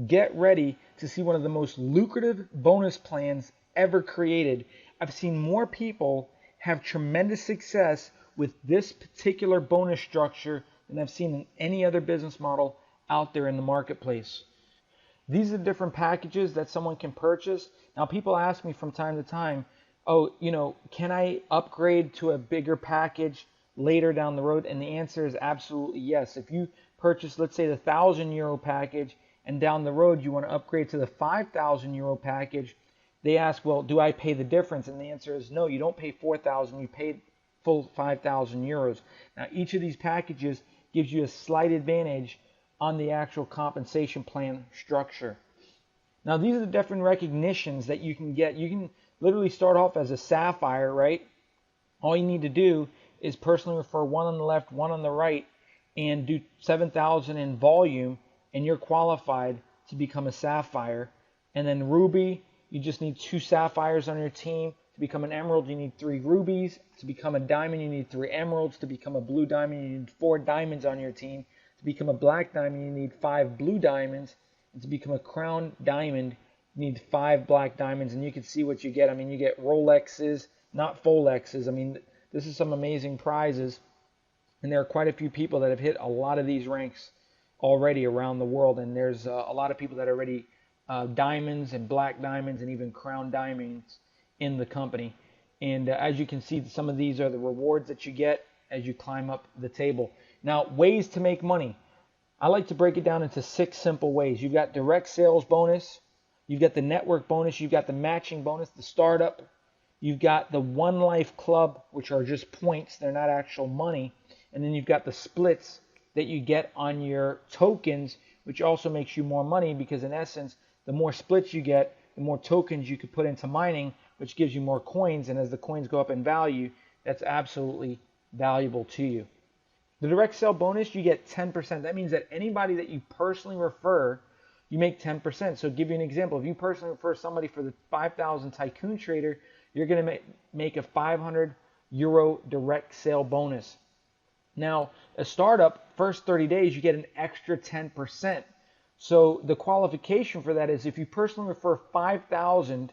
Get ready to see one of the most lucrative bonus plans ever created. I've seen more people have tremendous success with this particular bonus structure than I've seen in any other business model out there in the marketplace. These are different packages that someone can purchase. Now, people ask me from time to time, oh, can I upgrade to a bigger package later down the road? And the answer is absolutely yes. If you purchase, let's say, the €1,000 package, and down the road you want to upgrade to the €5,000 package, they ask, well, do I pay the difference? And the answer is no, you don't pay 4,000, you pay full €5,000. Now, each of these packages gives you a slight advantage on the actual compensation plan structure. Now, these are the different recognitions that you can get. You can literally start off as a sapphire, right? All you need to do is personally refer one on the left, one on the right, and do 7,000 in volume, and you're qualified to become a sapphire. And then ruby, you just need 2 sapphires on your team. To become an emerald, you need 3 rubies. To become a diamond, you need 3 emeralds. To become a blue diamond, you need 4 diamonds on your team. To become a black diamond, you need 5 blue diamonds. And to become a crown diamond, you need 5 black diamonds. And you can see what you get. I mean, you get Rolexes, not Folexes. I mean, this is some amazing prizes. And there are quite a few people that have hit a lot of these ranks already around the world. And there's a lot of people that are already diamonds and black diamonds and even crown diamonds in the company. And as you can see, some of these are the rewards that you get as you climb up the table. Now, ways to make money. I like to break it down into 6 simple ways. You've got direct sales bonus, you've got the network bonus, you've got the matching bonus, the startup, you've got the One Life Club, which are just points, they're not actual money, and then you've got the splits that you get on your tokens, which also makes you more money because in essence, the more splits you get, the more tokens you could put into mining, which gives you more coins, and as the coins go up in value, that's absolutely valuable to you. The direct sale bonus, you get 10%. That means that anybody that you personally refer, you make 10%. So give you an example. If you personally refer somebody for the 5,000 Tycoon Trader, you're going to make a €500 direct sale bonus. Now, a startup, first 30 days, you get an extra 10%. So the qualification for that is if you personally refer 5,000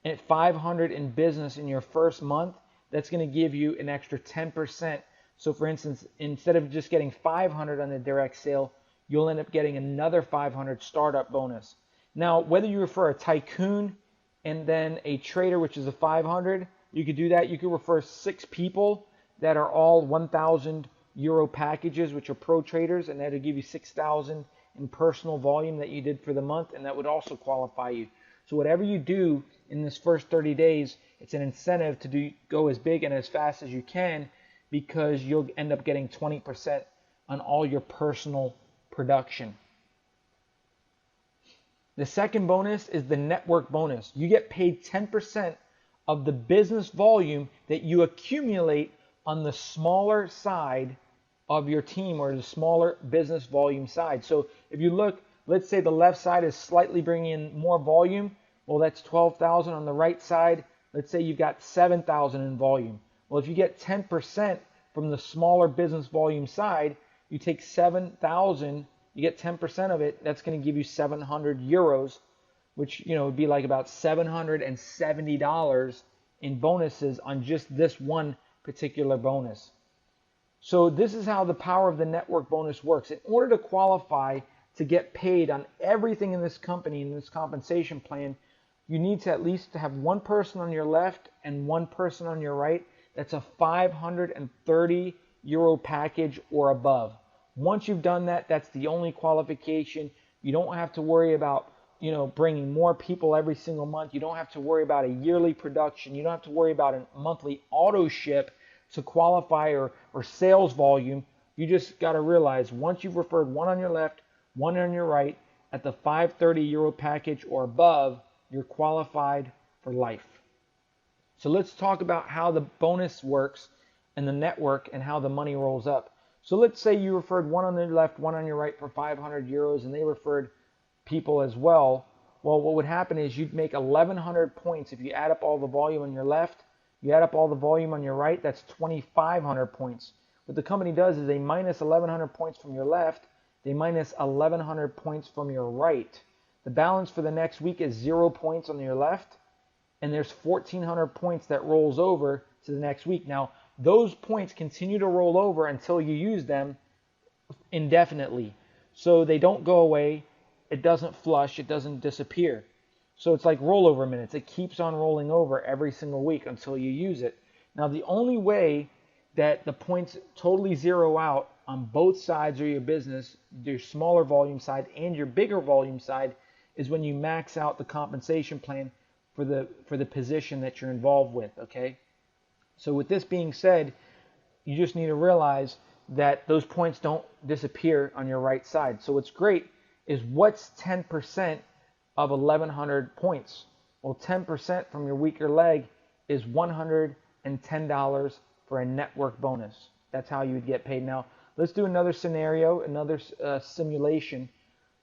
at 500 in business in your first month, that's going to give you an extra 10%. So for instance, instead of just getting 500 on the direct sale, you'll end up getting another 500 startup bonus. Now, whether you refer a tycoon and then a trader, which is a 500, you could do that. You could refer 6 people that are all €1,000 packages, which are pro traders, and that'll give you 6,000 in personal volume that you did for the month, and that would also qualify you. So whatever you do in this first 30 days, it's an incentive to go as big and as fast as you can, because you'll end up getting 20% on all your personal production. The second bonus is the network bonus. You get paid 10% of the business volume that you accumulate on the smaller side of your team, or the smaller business volume side. So if you look, let's say the left side is slightly bringing in more volume. Well, that's 12,000 on the right side. Let's say you've got 7,000 in volume. Well, if you get 10% from the smaller business volume side, you take 7,000, you get 10% of it, that's going to give you €700, which would be like about $770 in bonuses on just this one particular bonus. So this is how the power of the network bonus works. In order to qualify to get paid on everything in this company, in this compensation plan, you need to at least have one person on your left and one person on your right. That's a €530 package or above. Once you've done that, that's the only qualification. You don't have to worry about bringing more people every single month. You don't have to worry about a yearly production. You don't have to worry about a monthly auto ship to qualify or sales volume. You just got to realize once you've referred one on your left, one on your right at the €530 package or above, you're qualified for life. So let's talk about how the bonus works and the network and how the money rolls up. So let's say you referred one on your left, one on your right for €500, and they referred people as well. Well, what would happen is you'd make 1,100 points if you add up all the volume on your left. You add up all the volume on your right, that's 2,500 points. What the company does is they minus 1,100 points from your left, they minus 1,100 points from your right. The balance for the next week is 0 points on your left, and there's 1,400 points that rolls over to the next week. Now, those points continue to roll over until you use them indefinitely. So they don't go away, it doesn't flush, it doesn't disappear. So it's like rollover minutes. It keeps on rolling over every single week until you use it. Now, the only way that the points totally zero out on both sides of your business, your smaller volume side and your bigger volume side, is when you max out the compensation plan for the position that you're involved with, okay? So with this being said, you just need to realize that those points don't disappear on your right side. So what's great is, what's 10% of 1,100 points? Well, 10% from your weaker leg is $110 for a network bonus. That's how you would get paid. Now, let's do another scenario, another simulation.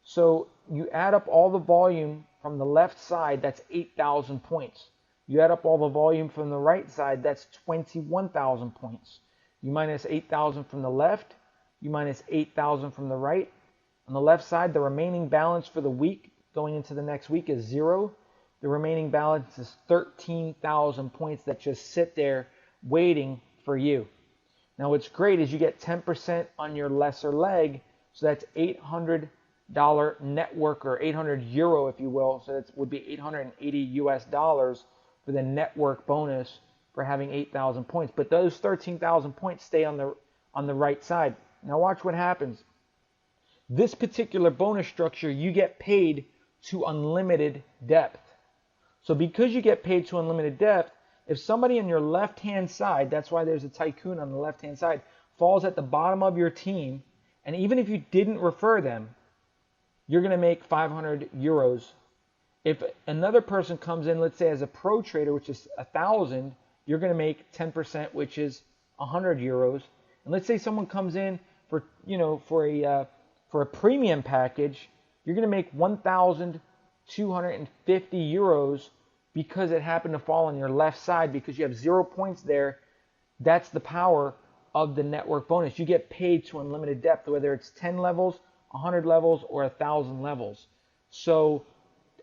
So you add up all the volume from the left side, that's 8,000 points. You add up all the volume from the right side, that's 21,000 points. You minus 8,000 from the left, you minus 8,000 from the right. On the left side, the remaining balance for the week going into the next week is 0. The remaining balance is 13,000 points that just sit there waiting for you. Now, what's great is you get 10% on your lesser leg, so that's $800 network, or 800 euro, if you will. So that would be 880 US dollars for the network bonus for having 8,000 points. But those 13,000 points stay on the right side. Now watch what happens. This particular bonus structure, you get paid to unlimited depth. So because you get paid to unlimited depth, if somebody on your left-hand side, that's why there's a tycoon on the left-hand side, falls at the bottom of your team, and even if you didn't refer them, you're going to make 500 euros. If another person comes in, let's say as a pro trader, which is 1,000, you're going to make 10%, which is 100 euros. And let's say someone comes in for, for a premium package, you're going to make 1,250 euros because it happened to fall on your left side, because you have 0 points there. That's the power of the network bonus. You get paid to unlimited depth, whether it's 10 levels, 100 levels, or 1,000 levels. So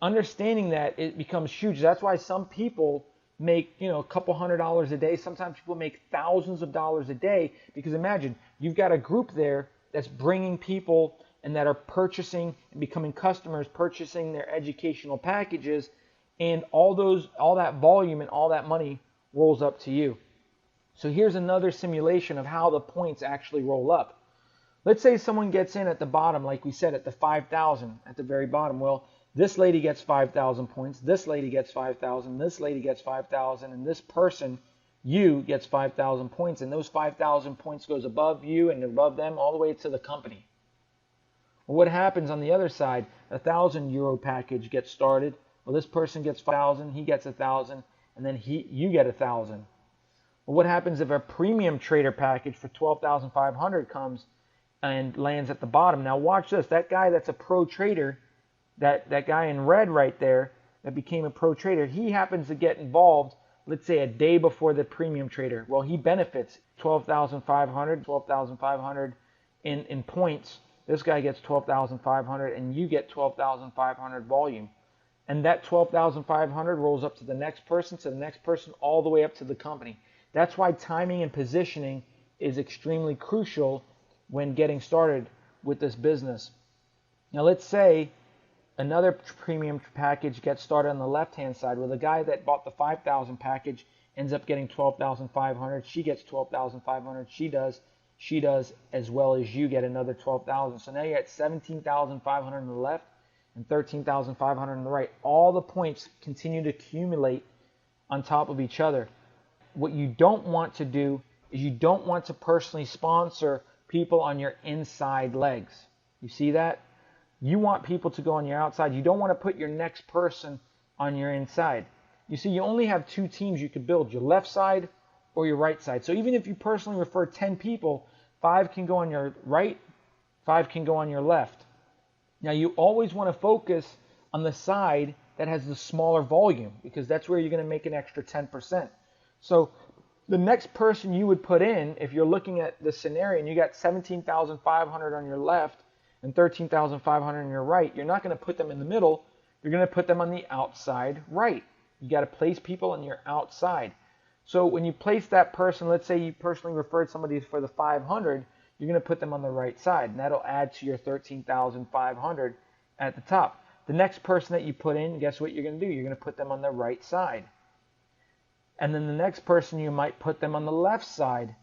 understanding that, it becomes huge. That's why some people make, a couple $100s a day. Sometimes people make thousands of dollars a day, because imagine, you've got a group there that's bringing people and that are purchasing and becoming customers, purchasing their educational packages, and all that volume and all that money rolls up to you. So here's another simulation of how the points actually roll up. Let's say someone gets in at the bottom, like we said, at the 5,000 at the very bottom. Well, this lady gets 5,000 points, this lady gets 5,000, this lady gets 5,000, and this person, you, gets 5,000 points, and those 5,000 points goes above you and above them all the way to the company. Well, what happens on the other side? A 1,000 euro package gets started. Well, this person gets 5,000, he gets 1,000, and then you get 1,000. Well, what happens if a premium trader package for 12,500 comes and lands at the bottom? Now watch this. That guy that's a pro trader, that guy in red right there that became a pro trader, he happens to get involved, let's say a day before the premium trader. Well, he benefits 12,500 in points. This guy gets 12,500, and you get 12,500 volume. And that 12,500 rolls up to the next person, all the way up to the company. That's why timing and positioning is extremely crucial when getting started with this business. Now let's say another premium package gets started on the left-hand side, where the guy that bought the 5,000 package ends up getting 12,500. She gets 12,500. She does as well as you get another 12,000. So now you're at 17,500 on the left and 13,500 on the right. All the points continue to accumulate on top of each other. What you don't want to do is you don't want to personally sponsor people on your inside legs. You see that? You want people to go on your outside. You don't want to put your next person on your inside. You see, you only have 2 teams you could build, your left side or your right side. So even if you personally refer 10 people, 5 can go on your right, 5 can go on your left. Now you always want to focus on the side that has the smaller volume, because that's where you're going to make an extra 10%. So the next person you would put in, if you're looking at the scenario and you got 17,500 on your left and 13,500 on your right, you're not going to put them in the middle. You're going to put them on the outside right. You got to place people on your outside. So when you place that person, let's say you personally referred somebody for the 500, you're going to put them on the right side, and that'll add to your 13,500 at the top. The next person that you put in, guess what you're going to do? You're going to put them on the right side. And then the next person, you might put them on the left side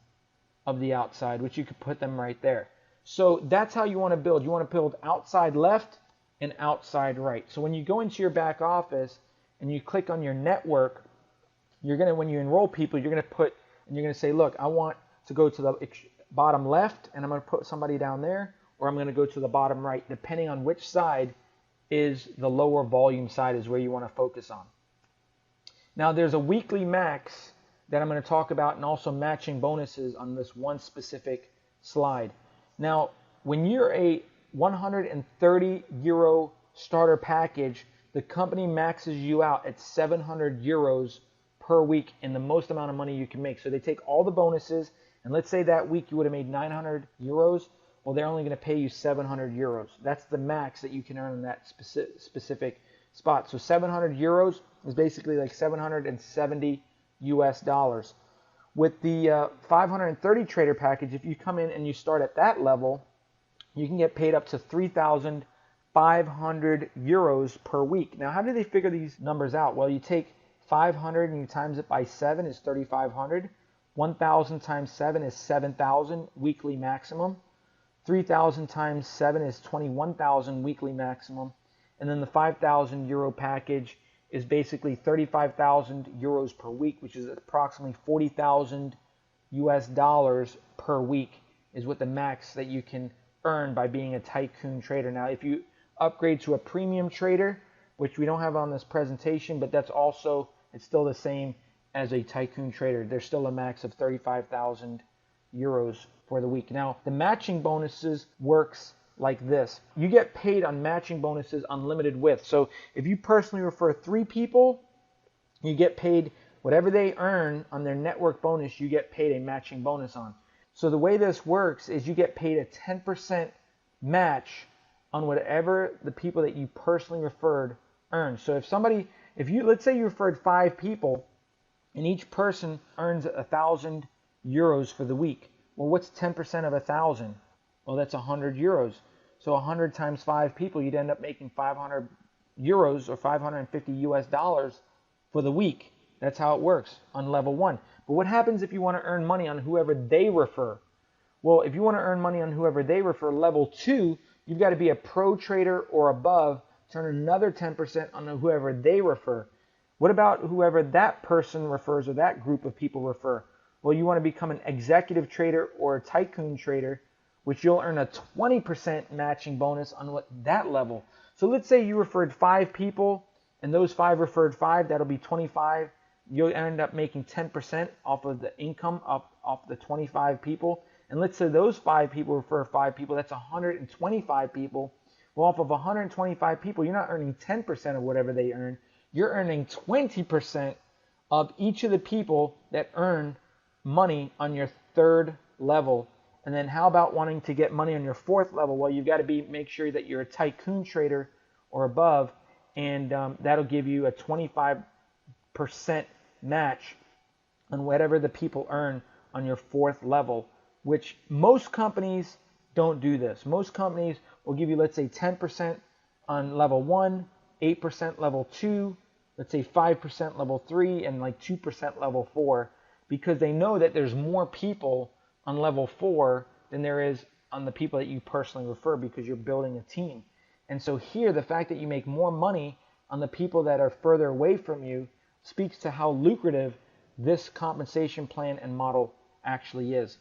of the outside, which you could put them right there. So that's how you want to build. You want to build outside left and outside right. So when you go into your back office and you click on your network, you're going to, when you enroll people, you're going to put, and you're going to say, look, I want to go to the bottom left, and I'm going to put somebody down there, or I'm going to go to the bottom right, depending on which side is the lower volume side is where you want to focus on. Now, there's a weekly max that I'm going to talk about, and also matching bonuses on this one specific slide. Now, when you're a 130 euro starter package, the company maxes you out at 700 euros per week in the most amount of money you can make. So they take all the bonuses, and let's say that week you would have made 900 euros. Well, they're only going to pay you 700 euros. That's the max that you can earn in that specific spot. So 700 euros is basically like 770 US dollars. With the 530 trader package, if you come in and you start at that level, you can get paid up to 3,500 euros per week. Now, how do they figure these numbers out? Well, you take 500 and you times it by 7 is 3,500. 1,000 times 7 is 7,000 weekly maximum. 3,000 times 7 is 21,000 weekly maximum. And then the 5,000 euro package is basically 35,000 euros per week, which is approximately 40,000 US dollars per week is what the max that you can earn by being a tycoon trader. Now, if you upgrade to a premium trader, which we don't have on this presentation, but that's also, it's still the same as a tycoon trader. There's still a max of 35,000 euros for the week. Now, the matching bonuses works like this. You get paid on matching bonuses unlimited with. So if you personally refer 3 people, you get paid whatever they earn on their network bonus, you get paid a matching bonus on. So the way this works is you get paid a 10% match on whatever the people that you personally referred earn. So if you, let's say you referred 5 people and each person earns 1,000 euros for the week. Well, what's 10% of 1,000? Well, that's 100 euros. So 100 times 5 people, you'd end up making 500 euros or 550 US dollars for the week. That's how it works on level 1. But what happens if you want to earn money on whoever they refer? Well, if you want to earn money on whoever they refer, level 2, you've got to be a pro trader or above to earn another 10% on whoever they refer. What about whoever that person refers or that group of people refer? Well, you want to become an executive trader or a tycoon trader, which you'll earn a 20% matching bonus on that level. So let's say you referred 5 people and those 5 referred 5, that'll be 25. You'll end up making 10% off of the income off the 25 people. And let's say those 5 people refer 5 people, that's 125 people. Well, off of 125 people, you're not earning 10% of whatever they earn. You're earning 20% of each of the people that earn money on your 3rd level. And then how about wanting to get money on your 4th level? Well, you've got to make sure that you're a tycoon trader or above, and that'll give you a 25% match on whatever the people earn on your 4th level, which most companies don't do this. Most companies will give you, let's say, 10% on level 1, 8% level 2, let's say 5% level 3, and like 2% level 4, because they know that there's more people on level 4 than there is on the people that you personally refer, because you're building a team. And so here, the fact that you make more money on the people that are further away from you speaks to how lucrative this compensation plan and model actually is.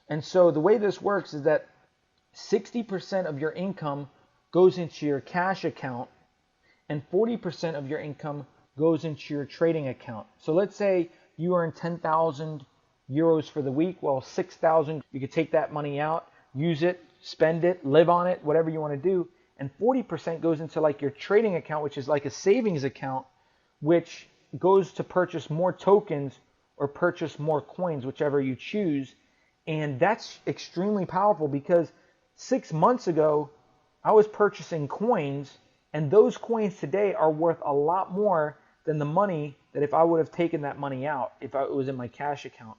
And so the way this works is that 60% of your income goes into your cash account and 40% of your income goes into your trading account. So let's say you earn 10,000 euros for the week. Well, 6,000, you could take that money out, use it, spend it, live on it, whatever you want to do. And 40% goes into like your trading account, which is like a savings account, which goes to purchase more tokens or purchase more coins, whichever you choose. And that's extremely powerful, because 6 months ago, I was purchasing coins, and those coins today are worth a lot more than the money that if I would have taken that money out, if it was in my cash account.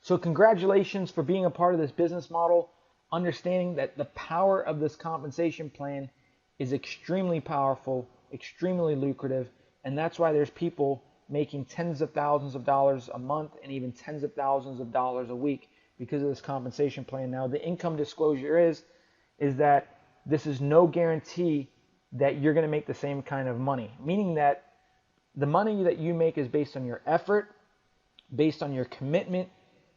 So congratulations for being a part of this business model, understanding that the power of this compensation plan is extremely powerful, extremely lucrative, and that's why there's people making tens of thousands of dollars a month and even tens of thousands of dollars a week because of this compensation plan. Now, the income disclosure is that this is no guarantee that you're going to make the same kind of money, meaning that the money that you make is based on your effort, based on your commitment,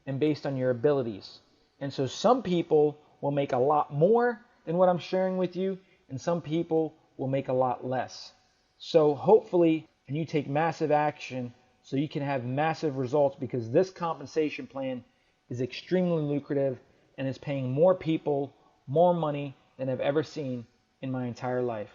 and based on your abilities. And so some people will make a lot more than what I'm sharing with you, and some people will make a lot less. So hopefully, and you take massive action so you can have massive results, because this compensation plan is extremely lucrative and is paying more people more money than I've ever seen in my entire life.